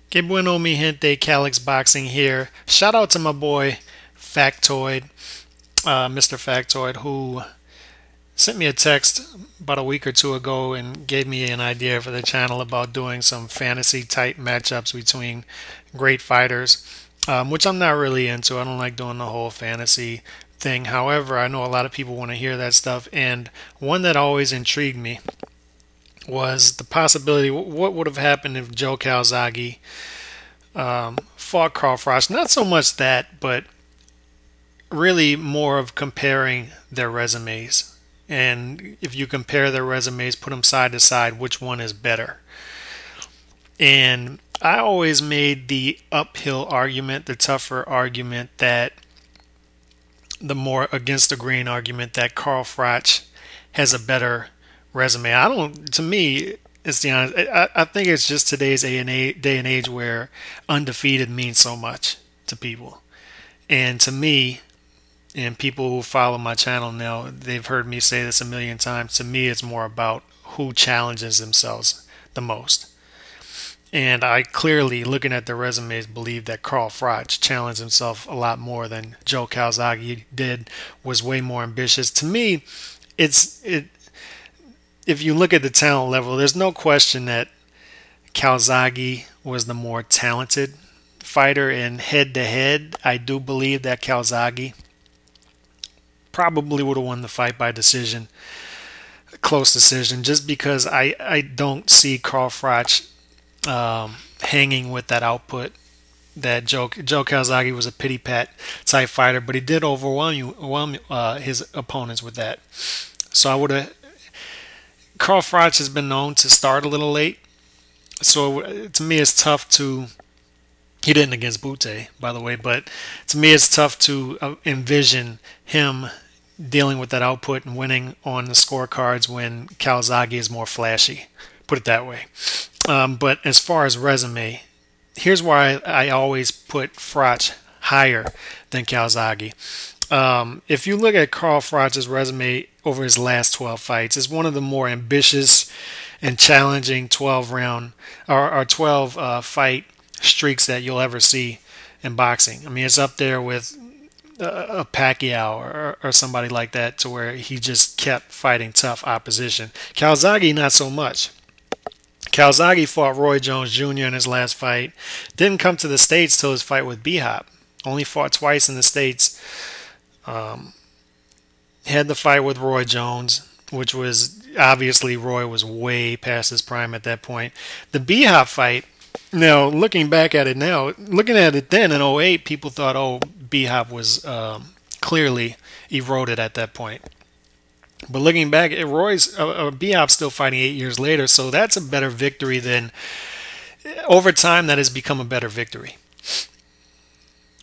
Que bueno, mi gente. Calix Boxing here. Shout out to my boy Factoid, Mr. Factoid, who sent me a text about a week or two ago and gave me an idea for the channel about doing some fantasy type matchups between great fighters, which I'm not really into. I don't like doing the whole fantasy thing. However, I know a lot of people want to hear that stuff, and one that always intrigued me was the possibility what would have happened if Joe Calzaghe fought Carl Froch. Not so much that, but really more of comparing their resumes. And if you compare their resumes, put them side to side, which one is better? And I always made the uphill argument, the tougher argument, that the more against the grain argument that Carl Froch has a better resume. I don't. To me, it's the honest. I think it's just today's day and age where undefeated means so much to people, and to me, and people who follow my channel now, they've heard me say this a million times. To me, it's more about who challenges themselves the most. And I clearly, looking at the resumes, believe that Carl Froch challenged himself a lot more than Joe Calzaghe did. Was way more ambitious. To me, it. If you look at the talent level, there's no question that Calzaghe was the more talented fighter. And head to head, I do believe that Calzaghe probably would have won the fight by decision, close decision, just because I don't see Carl Froch hanging with that output. That Joe Calzaghe was a pity pat type fighter, but he did overwhelm his opponents with that. So I would have. Carl Froch has been known to start a little late, so to me it's tough to. He didn't against Butte, by the way, but to me it's tough to envision him dealing with that output and winning on the scorecards when Calzaghe is more flashy. Put it that way. But as far as resume, here's why I always put Froch higher than Calzaghe. If you look at Carl Froch's resume over his last 12 fights, it's one of the more ambitious and challenging 12 round or 12 fight streaks that you'll ever see in boxing. I mean, it's up there with a Pacquiao or somebody like that, to where he just kept fighting tough opposition. Calzaghe, not so much. Calzaghe fought Roy Jones Jr. in his last fight. Didn't come to the States till his fight with Bhop. Only fought twice in the States. Had the fight with Roy Jones, which was obviously Roy was way past his prime at that point. The Bhop fight, now looking back at it now, looking at it then in '08, people thought, oh, Bhop was clearly eroded at that point. But looking back, Bhop's still fighting 8 years later, so that's a better victory than over time. That has become a better victory.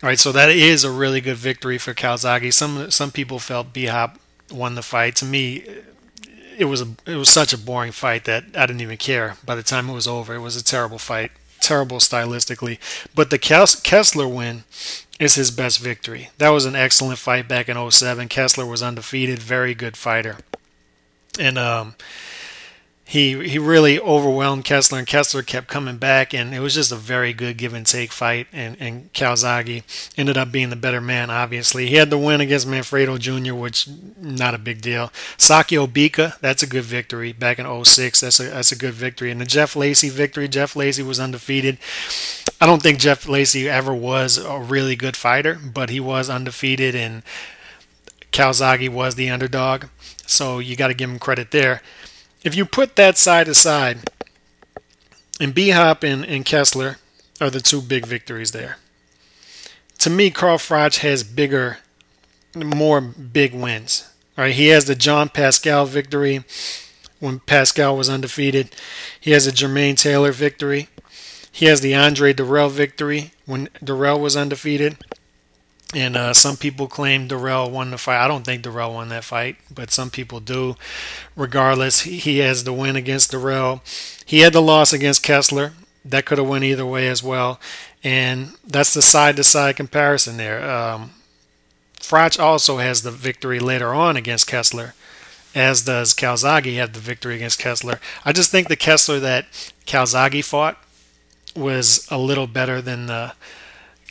All right, so that is a really good victory for Calzaghe. Some people felt Bhop won the fight. To me, it was such a boring fight that I didn't even care. By the time it was over, it was a terrible fight, terrible stylistically. But the Kessler win is his best victory. That was an excellent fight back in '07. Kessler was undefeated, very good fighter, and he really overwhelmed Kessler, and Kessler kept coming back, and it was just a very good give and take fight. And Calzaghe ended up being the better man. Obviously, he had the win against Manfredo Jr., which not a big deal. Sakio Bika, that's a good victory back in '06. That's a good victory. And the Jeff Lacey victory, Jeff Lacey was undefeated. I don't think Jeff Lacey ever was a really good fighter, but he was undefeated, and Calzaghe was the underdog. So you got to give him credit there. If you put that side to side, and Bhop and Kessler are the two big victories there. To me, Carl Froch has more big wins. All right, he has the John Pascal victory when Pascal was undefeated. He has a Jermaine Taylor victory. He has the Andre Durrell victory when Durrell was undefeated. And some people claim Durrell won the fight. I don't think Durrell won that fight, but some people do. Regardless, he has the win against Durrell. He had the loss against Kessler. That could have went either way as well. And that's the side-to-side comparison there. Froch also has the victory later on against Kessler, as does Calzaghe have the victory against Kessler. I just think the Kessler that Calzaghe fought was a little better than the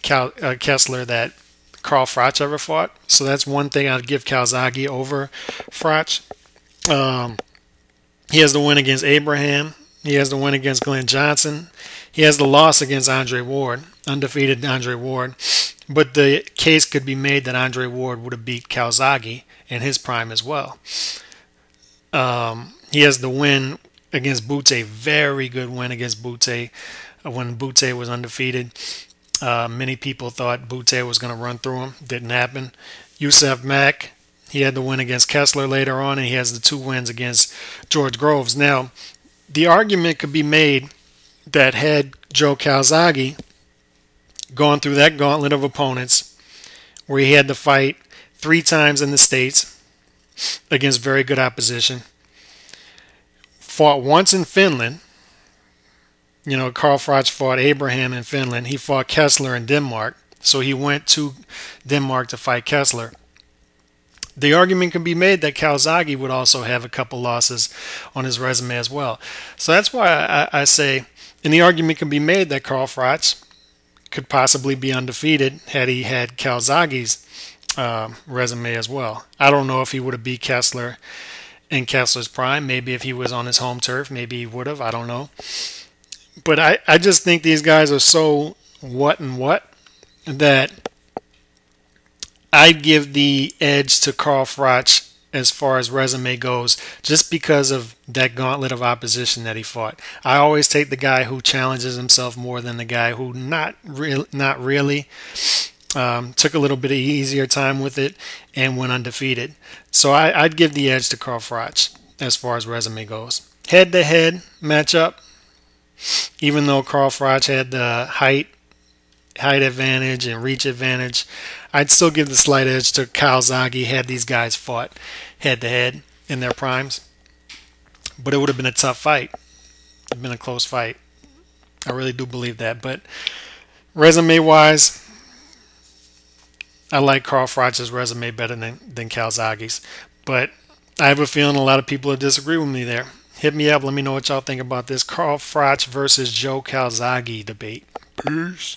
Kessler that Carl Froch ever fought. So that's one thing I'd give Calzaghe over Froch. Um, he has the win against Abraham. He has the win against Glenn Johnson. He has the loss against Andre Ward, undefeated Andre Ward. But the case could be made that Andre Ward would have beat Calzaghe in his prime as well. He has the win against Butte, very good win against Butte when Butte was undefeated. Many people thought Butte was going to run through him. Didn't happen. Yusef Mack, he had the win against Kessler later on, and he has the 2 wins against George Groves. Now, the argument could be made that had Joe Calzaghe gone through that gauntlet of opponents where he had to fight 3 times in the States against very good opposition, fought once in Finland. You know, Carl Froch fought Abraham in Finland. He fought Kessler in Denmark. So he went to Denmark to fight Kessler. The argument can be made that Calzaghe would also have a couple losses on his resume as well. So that's why I say, and the argument can be made that Carl Froch could possibly be undefeated had he had Calzaghe's resume as well. I don't know if he would have beat Kessler in Kessler's prime. Maybe if he was on his home turf, maybe he would have. I don't know. But I just think these guys are so what that I'd give the edge to Carl Froch as far as resume goes, just because of that gauntlet of opposition that he fought. I always take the guy who challenges himself more than the guy who not really took a little bit of easier time with it and went undefeated. So I'd give the edge to Carl Froch as far as resume goes. Head-to-head matchup, even though Carl Froch had the height advantage and reach advantage, I'd still give the slight edge to Calzaghe had these guys fought head-to-head in their primes. But it would have been a tough fight. It would have been a close fight. I really do believe that. But resume-wise, I like Carl Froch's resume better than Calzaghe's. But I have a feeling a lot of people will disagree with me there. Hit me up. Let me know what y'all think about this Carl Froch versus Joe Calzaghe debate. Peace.